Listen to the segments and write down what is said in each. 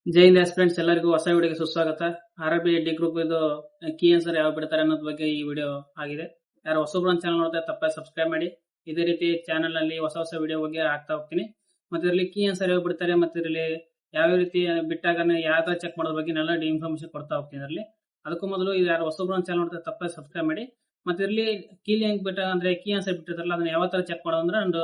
ಜೈ Hind aspirants ಎಲ್ಲರಿಗೂ ಹೊಸ ವಿಡಿಯೋಗೆ ಸುಸ್ವಾಗತ. ಆರ್ಆರ್ಬಿ ಡಿ ಗ್ರೂಪ್ ಇದು ಕೀ ಆನ್ಸರ್ ಯಾವ ಬಿಡ್ತಾರೆ ಅನ್ನೋದ್ ಬಗ್ಗೆ ಈ ವಿಡಿಯೋ ಆಗಿದೆ. ಯಾರು ಹೊಸಬ್ರು ಚಾನಲ್ ನೋಡ್ತಾ ತಪ್ಪಾಗಿ ಸಬ್ಸ್ಕ್ರೈಬ್ ಮಾಡಿ. ಇದೇ ರೀತಿ ಚಾನಲ್ ನಲ್ಲಿ ಹೊಸ ವಿಡಿಯೋ ಬಗ್ಗೆ ಹಾಕ್ತಾ ಹೋಗ್ತೀನಿ. ಮತ್ತೆ ಇದರಲ್ಲಿ ಕೀ ಆನ್ಸರ್ ಯಾವ ಬಿಡ್ತಾರೆ ಮತ್ತೆ ಇದರಲ್ಲಿ ಯಾವ ರೀತಿ ಬಿಟ್ಟಾಗ ಯಾವ ತರ ಚೆಕ್ ಮಾಡೋದ್ರ ಬಗ್ಗೆ ಎಲ್ಲ ಇನ್ಫಾರ್ಮೇಶನ್ ಕೊಡ್ತಾ ಹೋಗ್ತೀನಿ. ಇದರಲ್ಲಿ ಅದಕ್ಕೂ ಮೊದಲು ಯಾರು ಹೊಸಬ್ರು ಚಾನಲ್ ನೋಡ್ತಾ ತಪ್ಪಾಗಿ ಸಬ್ಸ್ಕ್ರೈಬ್ ಮಾಡಿ. ಮತ್ತೆ ಇದರಲ್ಲಿ ಕೀ ಲಿಂಕ್ ಬಿಟ್ಟಾಗ ಅಂದ್ರೆ ಕೀ ಆನ್ಸರ್ ಬಿಟ್ಟಿರ್ತಾರಲ್ಲ ಅದನ್ನ ಯಾವ ತರ ಚೆಕ್ ಮಾಡೋದು ಅಂದ್ರೆ ಒಂದು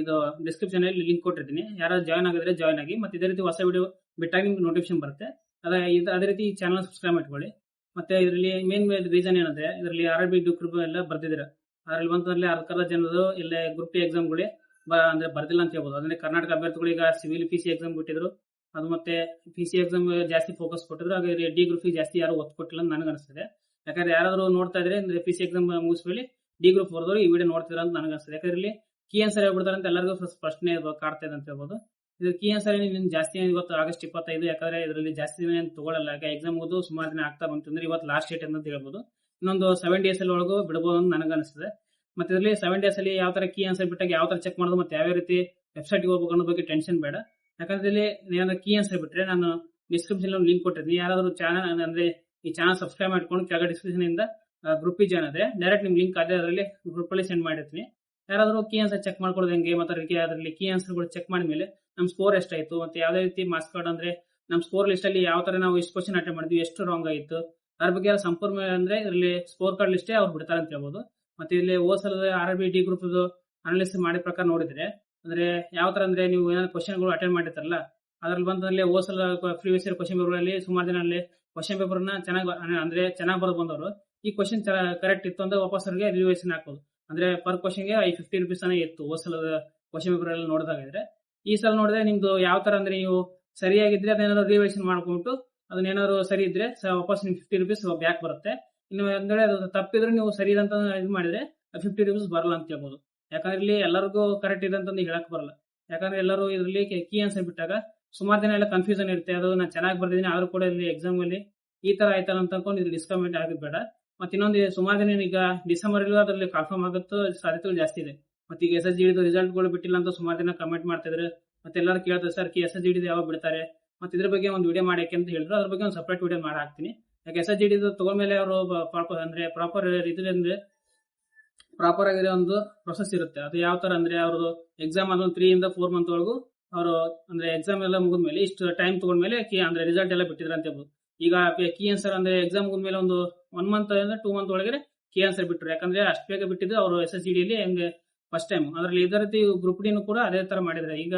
ಇದು ಡಿಸ್ಕ್ರಿಪ್ಷನ್ ಅಲ್ಲಿ ಲಿಂಕ್ ಕೊಟ್ಟಿರ್ತೀನಿ. ಯಾರು ಜಾಯ್ನ್ ಆಗಿದ್ರೆ ಜಾಯ್ನ್ ಆಗಿ. ಮತ್ತೆ ಇದೇ ರೀತಿ ಹೊಸ ವಿಡಿಯೋ ಬಿಟ್ಟಾಗ ನಿಮ್ಗೆ ನೋಟಿಫಿಕೇಶನ್ ಬರುತ್ತೆ. ಅದೇ ರೀತಿ ಈ ಚಾನಲ್ ಸಬ್ಸ್ಕ್ರೈಬ್ ಮಾಡ್ಕೊಳ್ಳಿ. ಮತ್ತೆ ಇದರಲ್ಲಿ ಮೇನ್ ರೀಸನ್ ಏನಂದ್ರೆ ಇದರಲ್ಲಿ ಆರ್ಆರ್ಬಿ ಗ್ರೂಪ್ ಎಲ್ಲ ಬರ್ದಿದ್ದೀರಾ. ಅದರಲ್ಲಿ ಬಂತಂದ್ರೆ ಅರ್ಧ ಜನರು ಇಲ್ಲ ಗ್ರೂಪ್ ಟಿ ಎಕ್ಸಾಮ್ಗಳೇ ಅಂದ್ರೆ ಬರ್ದಿಲ್ಲ ಅಂತ ಹೇಳ್ಬೋದು. ಅಂದ್ರೆ ಕರ್ನಾಟಕ ಅಭ್ಯರ್ಥಿಗಳು ಈಗ ಸಿವಿಲ್ ಪಿಸಿ ಎಕ್ಸಾಮ್ ಬಿಟ್ಟಿದ್ರು. ಅದು ಮತ್ತೆ ಪಿಸಿ ಎಕ್ಸಾಮ್ ಜಾಸ್ತಿ ಫೋಕಸ್ ಕೊಟ್ಟಿದ್ರು. ಹಾಗೆ ಡಿ ಗ್ರೂಪ್ ಜಾಸ್ತಿ ಯಾರು ಒತ್ತು ಕೊಟ್ಟಿಲ್ಲ ಅಂತ ನನಗೆ ಅನಿಸ್ತದೆ. ಯಾಕಂದ್ರೆ ಯಾರಾದ್ರೂ ನೋಡ್ತಾ ಇದ್ರೆ ಅಂದ್ರೆ ಪಿಸಿ ಎಕ್ಸಾಮ್ ಮುಗಿಸ್ಕೊಳ್ಳಿ ಡಿ ಗ್ರೂಪ್ ಬರ್ದವರು ಈ ವಿಡಿಯೋ ನೋಡ್ತಿದ್ರ ಅಂತ ನನಗೆ ಅನಿಸ್ತದೆ. ಯಾಕಂದ್ರೆ ಇಲ್ಲಿ ಕೀ ಆನ್ಸರ್ ಹೇಳ್ಬಿಡ್ತಾರೆ ಅಂತ ಎಲ್ಲರಿಗೂ ಪ್ರಶ್ನೆ ಕಾಡ್ತಾ ಇದೆ ಅಂತ ಹೇಳ್ಬೋದು. ಇದು ಕೀ ಆನ್ಸರ್ ಜಾಸ್ತಿ ಇವತ್ತು ಆಗಸ್ಟ್ 25. ಯಾಕಂದ್ರೆ ಇದರಲ್ಲಿ ಜಾಸ್ತಿ ದಿನ ಏನು ತಗೊಳ್ಳಲ್ಲ. ಯಾಕೆ ಎಕ್ಸಾಮ್ ಓದು ಸುಮಾರು ದಿನ ಆಗ್ತಾ ಬಂತಂದ್ರೆ ಇವತ್ತು ಲಾಸ್ಟ್ ಡೇಟ್ ಅಂತ ಹೇಳ್ಬೋದು. ಇನ್ನೊಂದು 7 days ಅಲ್ಲಿ ಒಳಗೂ ಬಿಡಬಹುದು ಅಂತ ನನಗೆ ಅನಿಸ್ತದೆ. ಮತ್ತೆ ಇದರಲ್ಲಿ 7 days ಅಲ್ಲಿ ಯಾವ ತರ ಕೀ ಆನ್ಸರ್ ಬಿಟ್ಟಾಗ ಯಾವ ತರ ಚೆಕ್ ಮಾಡೋದು ಮತ್ತೆ ಯಾವ ರೀತಿ ವೆಬ್ಸೈಟ್ ಹೋಗ್ಬೇಕು ಅನ್ನೋ ಬಗ್ಗೆ ಟೆನ್ಷನ್ ಬೇಡ. ಯಾಕಂದ್ರೆ ಇಲ್ಲಿ ಏನಾದ್ರು ಕೀ ಆನ್ಸರ್ ಬಿಟ್ರೆ ನಾನು ಡಿಸ್ಕ್ರಿಪ್ಷನ್ ಲಿಂಕ್ ಕೊಟ್ಟಿರ್ತೀನಿ. ಯಾರಾದ್ರೂ ಚಾನಲ್ ಅಂದ್ರೆ ಈ ಚಾನಲ್ ಸಬ್ಸ್ಕ್ರೈಬ್ ಮಾಡ್ಕೊಂಡು ಕೆಳಗಡೆ ಡಿಸ್ಕ್ರಿಪ್ಷನ್ ಇಂದ ಗ್ರೂಪ್ ಜಾಯ್ನ್ ಆದ್ರೆ ಡೈರೆಕ್ಟ್ ನಿಮ್ ಲಿಂಕ್ ಅದೇ ಅದರಲ್ಲಿ ಗ್ರೂಪ್ ಅಲ್ಲಿ ಸೆಂಡ್ ಮಾಡಿರ್ತೀನಿ. ಯಾರಾದ್ರೂ ಕೀ ಆನ್ಸರ್ ಚೆಕ್ ಮಾಡ್ಕೊಳ್ಳೋದು ಹೆಂಗೆ ಮತ್ತೆ ಅದರಲ್ಲಿ ಕೀ ಆನ್ಸರ್ಗಳು ಚೆಕ್ ಮಾಡಿದ್ಮೇಲೆ ನಮ್ ಸ್ಕೋರ್ ಎಷ್ಟಾಯ್ತು ಮತ್ತೆ ಯಾವ್ದೇ ರೀತಿ ಮಾರ್ಕ್ಸ್ ಕಾರ್ಡ್ ಅಂದ್ರೆ ನಮ್ ಸ್ಕೋರ್ ಲಿಸ್ಟ್ ಅಲ್ಲಿ ಯಾವ ತರ ನಾವು ಎಷ್ಟು ಕ್ವಶನ್ ಅಟೆಂಡ್ ಮಾಡಿದ್ವಿ ಎಷ್ಟು ರಾಂಗ್ ಆಯಿತು ಅದ್ರ ಬಗ್ಗೆ ಸಂಪೂರ್ಣ ಅಂದ್ರೆ ಇದರಲ್ಲಿ ಸ್ಕೋರ್ ಕಾರ್ಡ್ ಲಿಸ್ಟೇ ಅವ್ರು ಬಿಡ್ತಾರೆ ಅಂತ ಹೇಳ್ಬೋದು. ಮತ್ತೆ ಇಲ್ಲಿ ಓಸಲದ ಆರ್ಆರ್ಬಿ ಡಿ ಗ್ರೂಪ್ ಅನಾಲಿಸಿಸ್ ಮಾಡಿದ ಪ್ರಕಾರ ನೋಡಿದ್ರೆ ಅಂದ್ರೆ ಯಾವ ತರ ಅಂದ್ರೆ ನೀವು ಏನಾದ್ರು ಕ್ವಶನ್ಗಳು ಅಟೆಂಡ್ ಮಾಡಿರ್ತಾರಲ್ಲ ಅದ್ರಲ್ಲಿ ಬಂದಲ್ಲಿ ಓಸಲ ಪ್ರೀವಿಯಸ್ ಇಯರ್ ಕ್ವಶನ್ ಪೇಪರ್ ಅಲ್ಲಿ ಸುಮಾರು ಜನ ಅಲ್ಲಿ ಕ್ವಶನ್ ಪೇಪರ್ ನ ಚೆನ್ನಾಗಿ ಬರೆದು ಬಂದವರು ಈ ಕ್ವಶನ್ ಕರೆಕ್ಟ್ ಇತ್ತು ಅಂದ್ರೆ ವಾಪಸ್ ಅವ್ರಿಗೆ ರಿವಿಷನ್ ಹಾಕೋದು. ಅಂದ್ರೆ ಪರ್ ಕ್ವಶನ್ ಗೆ 50 rupees ಇತ್ತು ಓಸಲದ ಕ್ವಶನ್ ಪೇಪರ್ ಅಲ್ಲಿ ನೋಡಿದಾಗ ಇದ್ರೆ. ಈ ಸಲ ನೋಡಿದ್ರೆ ನಿಮ್ದು ಯಾವ ತರ ಅಂದ್ರೆ ನೀವು ಸರಿಯಾಗಿದ್ರೆ ಅದನ್ನೇನಾದ್ರು ರಿವಿಷನ್ ಮಾಡ್ಕೊಂಡು ಅದನ್ನೇನಾದ್ರು ಸರಿ ಇದ್ರೆ ವಾಪಸ್ ನಿಮ್ಗೆ 50 rupees ಬ್ಯಾಕ್ ಬರುತ್ತೆ. ಇನ್ನು ಅಂದ್ರೆ ಅದು ತಪ್ಪಿದ್ರೆ ನೀವು ಸರಿ ಅಂತ ಇದು ಮಾಡಿದ್ರೆ 50 rupees ಬರಲ್ಲ ಅಂತ ಹೇಳ್ಬೋದು. ಯಾಕಂದ್ರೆ ಇಲ್ಲಿ ಎಲ್ಲರಿಗೂ ಕರೆಕ್ಟ್ ಇದೆ ಅಂತ ಹೇಳಕ್ ಬರಲ್ಲ. ಯಾಕಂದ್ರೆ ಎಲ್ಲರೂ ಇದರಲ್ಲಿ ಕೀ ಆನ್ಸರ್ ಬಿಟ್ಟಾಗ ಸುಮಾರು ದಿನ ಎಲ್ಲ ಕನ್ಫ್ಯೂಷನ್ ಇರುತ್ತೆ. ಅದು ನಾನು ಚೆನ್ನಾಗಿ ಬರ್ದಿದ್ದೀನಿ ಆದ್ರೂ ಕೂಡ ಇಲ್ಲಿ ಎಕ್ಸಾಮ್ ಅಲ್ಲಿ ಈ ತರ ಆಯ್ತಲ್ಲ ಅಂತ ಅನ್ಕೊಂಡು ಇದು ಡಿಸ್ಕಮೆಂಟ್ ಆಗಿದ್ ಬೇಡ. ಮತ್ತೆ ಇನ್ನೊಂದು ಸುಮಾರು ದಿನ ಈಗ ಡಿಸೆಂಬರ್ ಅಲ್ಲಿ ಅದರಲ್ಲಿ ಕನ್ಫರ್ಮ್ ಆಗುತ್ತೋ ಸಾಧ್ಯತೆಗಳು ಜಾಸ್ತಿ ಇದೆ. ಮತ್ತೆ ಈಗ SSGD ರಿಸಲ್ಟ್ ಗಳು ಬಿಟ್ಟಿಲ್ಲ ಅಂತ ಸುಮಾರು ದಿನ ಕಮೆಂಟ್ ಮಾಡ್ತಾ ಇದ್ರೆ. ಮತ್ತೆ ಎಲ್ಲರೂ ಕೇಳ್ತಾರೆ ಸರ್ SSGD ಯಾವಾಗ ಬಿಡ್ತಾರೆ ಮತ್ತೆ ಇದ್ರ ಬಗ್ಗೆ ಒಂದು ವಿಡಿಯೋ ಮಾಡಕ್ಕೆ ಅಂತ ಹೇಳಿದ್ರು. ಅದ್ರ ಬಗ್ಗೆ ಒಂದು ಸಪರೇಟ್ ವಿಡಿಯೋ ಮಾಡಿ ಹಾಕ್ತೀನಿ. ಯಾಕೆ SSGD ತಗೊಂಡ್ಮೇಲೆ ಅವರು ಪ್ರಾಪರ್ ಅಂದ್ರೆ ಪ್ರಾಪರ್ ಆಗಿರೋ ಒಂದು ಪ್ರೊಸೆಸ್ ಇರುತ್ತೆ. ಅದು ಯಾವ ತರ ಅಂದ್ರೆ ಅವ್ರದ್ದು ಎಕ್ಸಾಮ್ ಅದು 3 ಇಂದ 4 ಮಂತ್ ವರೆಗೂ ಅವರು ಅಂದ್ರೆ ಎಕ್ಸಾಮ್ ಎಲ್ಲ ಮುಗಿದ್ಮೇಲೆ ಇಷ್ಟು ಟೈಮ್ ತಗೊಂಡ್ಮೇಲೆ ಅಂದ್ರೆ ರಿಸಲ್ಟ್ ಎಲ್ಲ ಬಿಟ್ಟಿದ್ರ ಅಂತ ಹೇಳ್ಬೋದು. ಈಗ ಕೀ ಆನ್ಸರ್ ಅಂದ್ರೆ ಎಕ್ಸಾಮ್ ಮುಗಿದ್ಮೇಲೆ ಒಂದು 1 month ಅಂದ್ರೆ 2 month ಒಳಗೆ ಕೀ ಆನ್ಸರ್ ಬಿಟ್ಟರು. ಯಾಕಂದ್ರೆ ಅಷ್ಟು ಬೇಗ ಬಿಟ್ಟಿದ್ದು ಅವರು SSGD ಅಲ್ಲಿ ಹೆಂಗೆ ಫಸ್ಟ್ ಟೈಮ್ ಅದರಲ್ಲಿ ಇದೇ ರೀತಿ ಗ್ರೂಪ್ ಡಿನೂ ಕೂಡ ಅದೇ ತರ ಮಾಡಿದ್ರೆ. ಈಗ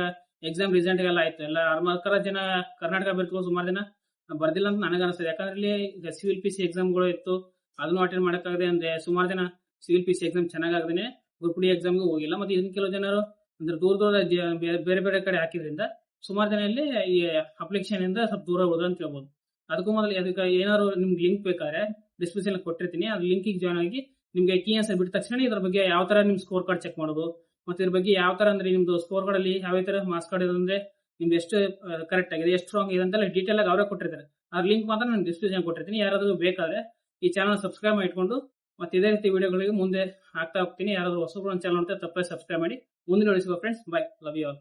ಎಕ್ಸಾಮ್ ರಿಸಲ್ಟ್ ಎಲ್ಲ ಆಯ್ತು ಎಲ್ಲ 6 ಜನ ಕರ್ನಾಟಕ ಅಭ್ಯರ್ಥಿಗಳು ಸುಮಾರು ದಿನ ಬರ್ದಿಲ್ಲ ಅಂತ ನನಗೆ ಅನಿಸ್ತದೆ. ಯಾಕಂದ್ರೆ ಇಲ್ಲಿ ಸಿವಿಲ್ ಪಿಸಿ ಎಕ್ಸಾಮ್ಗಳು ಇತ್ತು ಅದನ್ನು ಅಟೆಂಡ್ ಮಾಡಕ್ಕಾಗದೆ ಅಂದ್ರೆ ಸುಮಾರು ಜನ ಸಿವಿಲ್ ಪಿಸಿ ಎಕ್ಸಾಮ್ ಚೆನ್ನಾಗಾಗದೇನೆ ಗ್ರೂಪ್ ಡಿ ಎಕ್ಸಾಮ್ಗೆ ಹೋಗಿಲ್ಲ. ಮತ್ತೆ ಇನ್ನು ಕೆಲವು ಜನರು ಅಂದ್ರೆ ದೂರ ಬೇರೆ ಬೇರೆ ಕಡೆ ಹಾಕಿದ್ರಿಂದ ಸುಮಾರು ಜನ ಇಲ್ಲಿ ಈ ಅಪ್ಲಿಕೇಶನ್ ಇಂದ ಸ್ವಲ್ಪ ದೂರ ಹೋದ್ರು ಅಂತ ಹೇಳ್ಬೋದು. ಅದಕ್ಕೂ ಮೊದಲು ಅದಕ್ಕೆ ಏನಾದ್ರು ನಿಮ್ಗೆ ಲಿಂಕ್ ಬೇಕಾದ್ರೆ ಡಿಸ್ಕ್ರಿಪ್ಷನ್ ಕೊಟ್ಟಿರ್ತೀನಿ. ಅದು ಲಿಂಕಿಗೆ ಜಾಯ್ನ್ ಆಗಿ ನಿಮ್ಗೆ ಕೀ ಆನ್ಸರ್ ಬಿಟ್ಟ ತಕ್ಷಣ ಇದ್ರ ಬಗ್ಗೆ ಯಾವ ತರ ನಿಮ್ ಸ್ಕೋರ್ ಕಾರ್ಡ್ ಚೆಕ್ ಮಾಡೋದು ಮತ್ತೆ ಇದ್ರ ಬಗ್ಗೆ ಯಾವ ತರ ಅಂದ್ರೆ ನಿಮ್ದು ಸ್ಕೋರ್ ಕಾರ್ಡ್ ಅಲ್ಲಿ ಯಾವ ತರ ಮಾರ್ಕ್ಸ್ ಕಾರ್ಡ್ ಇದೆ ಅಂದ್ರೆ ನಿಮ್ದು ಎಷ್ಟು ಕರೆಕ್ಟ್ ಆಗಿದೆ ಎಷ್ಟು ರಾಂಗ್ ಇದೆ ಅಂತೆಲ್ಲ ಡೀಟೇಲ್ ಆಗಿ ಅವರೇ ಕೊಟ್ಟಿರ್ತಾರೆ. ಅದ್ರ ಲಿಂಕ್ ಮಾತ್ರ ನಾನು ಡಿಸ್ಕ್ರಿಪ್ಷನ್ ಕೊಟ್ಟಿರ್ತೀನಿ. ಯಾರಾದ್ರೂ ಬೇಕಾದ್ರೆ ಈ ಚಾನಲ್ ಸಬ್ಸ್ಕ್ರೈಬ್ ಮಾಡಿಕೊಂಡು ಮತ್ತೆ ಇದೇ ರೀತಿ ವಿಡಿಯೋಗಳಿಗೆ ಮುಂದೆ ಹಾಕ್ತಾ ಹೋಗ್ತೀನಿ. ಯಾರಾದ್ರೂ ಹೊಸಬ್ರು ಚಾನಲ್ ನೋಡ್ತಾ ತಪ್ಪೇ ಸಬ್ಸ್ಕ್ರೈಬ್ ಮಾಡಿ. ಮುಂದಿನ ನೋಡಿ friends. Bye. Love you all.